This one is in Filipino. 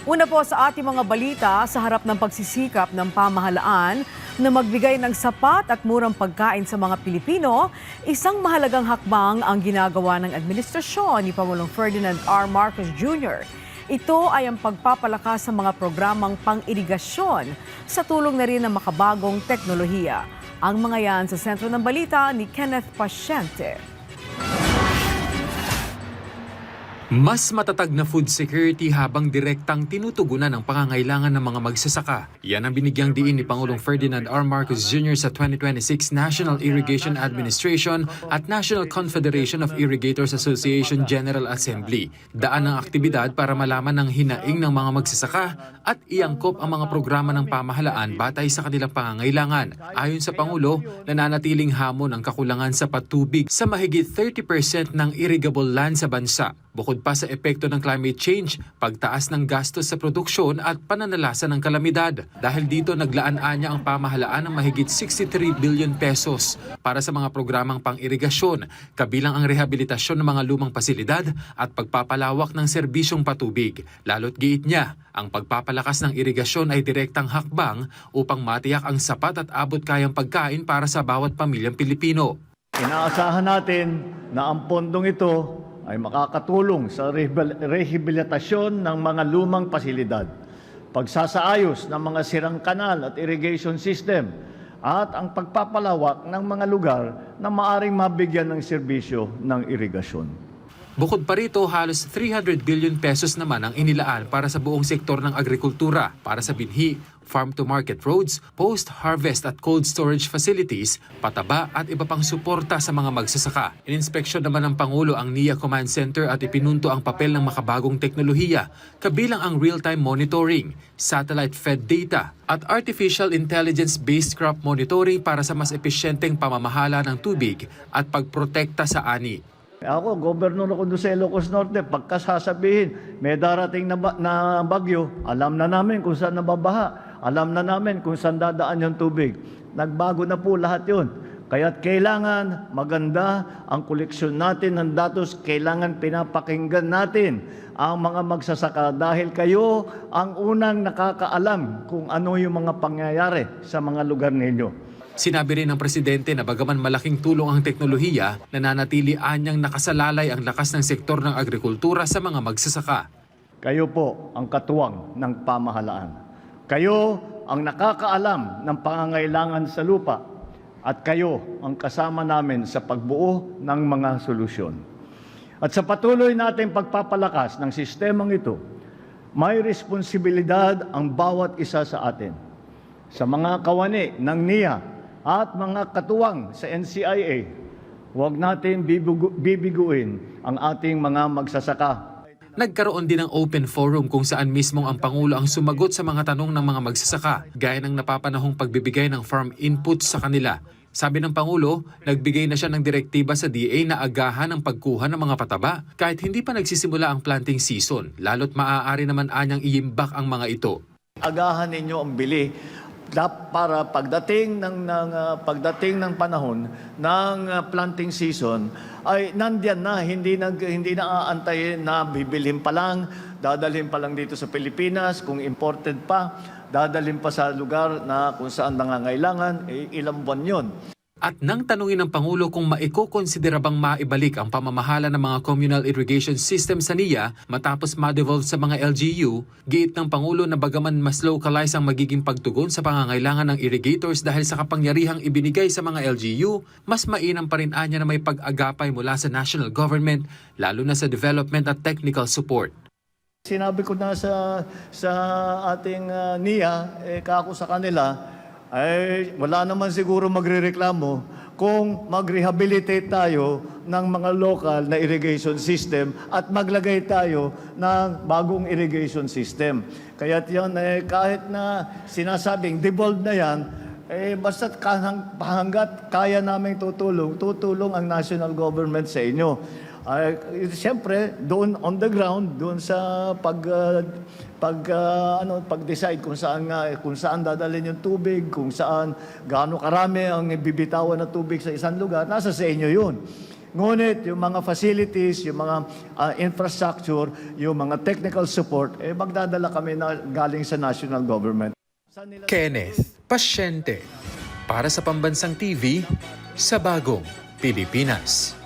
Una po sa ating mga balita, sa harap ng pagsisikap ng pamahalaan na magbigay ng sapat at murang pagkain sa mga Pilipino, isang mahalagang hakbang ang ginagawa ng administrasyon ni Pangulong Ferdinand R. Marcos Jr. Ito ay ang pagpapalakas sa mga programang pang-irigasyon sa tulong na rin ng makabagong teknolohiya. Ang mga yan sa sentro ng balita ni Kenneth Pasyente. Mas matatag na food security habang direktang tinutugunan ang pangangailangan ng mga magsasaka. Yan ang binigyang diin ni Pangulong Ferdinand R. Marcos Jr. sa 2026 National Irrigation Administration at National Confederation of Irrigators Association General Assembly. Daan ang aktibidad para malaman ang hinaing ng mga magsasaka at iangkop ang mga programa ng pamahalaan batay sa kanilang pangangailangan. Ayon sa Pangulo, nananatiling hamon ang kakulangan sa patubig sa mahigit 30% ng irrigable land sa bansa. Bukod pa sa epekto ng climate change, pagtaas ng gastos sa produksyon at pananalasa ng kalamidad. Dahil dito naglaan-anya ang pamahalaan ng mahigit 63 billion pesos para sa mga programang pang-irigasyon, kabilang ang rehabilitasyon ng mga lumang pasilidad at pagpapalawak ng serbisyong patubig. Lalo't giit niya, ang pagpapalakas ng irigasyon ay direktang hakbang upang matiyak ang sapat at abot kayang pagkain para sa bawat pamilyang Pilipino. Inaasahan natin na ang pondong ito ay makakatulong sa rehabilitasyon ng mga lumang pasilidad, pagsasaayos ng mga sirang kanal at irrigation system, at ang pagpapalawak ng mga lugar na maaring mabigyan ng serbisyo ng irigasyon. Bukod pa rito, halos 300 billion pesos naman ang inilaan para sa buong sektor ng agrikultura, para sa binhi, farm-to-market roads, post-harvest at cold storage facilities, pataba at iba pang suporta sa mga magsasaka. Ininspeksyon naman ng Pangulo ang NIA Command Center at ipinunto ang papel ng makabagong teknolohiya, kabilang ang real-time monitoring, satellite-fed data, at artificial intelligence-based crop monitoring para sa mas epesyenteng pamamahala ng tubig at pagprotekta sa ani. Ako, Gobernador ako doon sa Ilocos Norte, pagka sasabihin, may darating na bagyo, alam na namin kung saan nababaha. Alam na namin kung saan dadaan yung tubig. Nagbago na po lahat yun. Kaya't kailangan maganda ang koleksyon natin ng datos. Kailangan pinapakinggan natin ang mga magsasaka dahil kayo ang unang nakakaalam kung ano yung mga pangyayari sa mga lugar ninyo. Sinabi rin ng Presidente na bagaman malaking tulong ang teknolohiya, nananatili anyang nakasalalay ang lakas ng sektor ng agrikultura sa mga magsasaka. Kayo po ang katuwang ng pamahalaan. Kayo ang nakakaalam ng pangangailangan sa lupa at kayo ang kasama namin sa pagbuo ng mga solusyon. At sa patuloy nating pagpapalakas ng sistemang ito, may responsibilidad ang bawat isa sa atin. Sa mga kawani ng NIA at mga katuwang sa NCIA, huwag natin bibiguin ang ating mga magsasaka. Nagkaroon din ng open forum kung saan mismong ang Pangulo ang sumagot sa mga tanong ng mga magsasaka, gaya ng napapanahong pagbibigay ng farm input sa kanila. Sabi ng Pangulo, nagbigay na siya ng direktiba sa DA na agahan ang pagkuha ng mga pataba kahit hindi pa nagsisimula ang planting season, lalo't maaari naman anyang iimbak ang mga ito. Agahan ninyo ang bili para pagdating ng panahon ng planting season ay nandiyan na, hindi na aantayin na bibilhin pa lang, dadalhin pa lang dito sa Pilipinas, kung imported pa, dadalhin pa sa lugar na kung saan nangangailangan, ilang buwan yun. At nang tanungin ng Pangulo kung maikokonsidera bang maibalik ang pamamahala ng mga communal irrigation system sa NIA matapos ma-devolve sa mga LGU, giit ng Pangulo na bagaman mas localize ang magiging pagtugon sa pangangailangan ng irrigators dahil sa kapangyarihang ibinigay sa mga LGU, mas mainam pa rin anya na may pag-agapay mula sa national government, lalo na sa development at technical support. Sinabi ko na sa ating NIA, kako sa kanila, ay wala naman siguro magrereklamo kung mag-rehabilitate tayo ng mga local na irrigation system at maglagay tayo ng bagong irrigation system. Kaya't yan, kahit na sinasabing devolved na yan, basta't hanggat kaya namin tutulong ang national government sa inyo. Siyempre, doon on the ground, doon sa pag-decide kung saan dadalhin yung tubig, kung saan gaano karami ang bibitawan na tubig sa isang lugar, nasa sa inyo yun. Ngunit yung mga facilities, yung mga infrastructure, yung mga technical support, magdadala kami na galing sa national government. Kenneth Pasyente para sa Pambansang TV sa Bagong Pilipinas.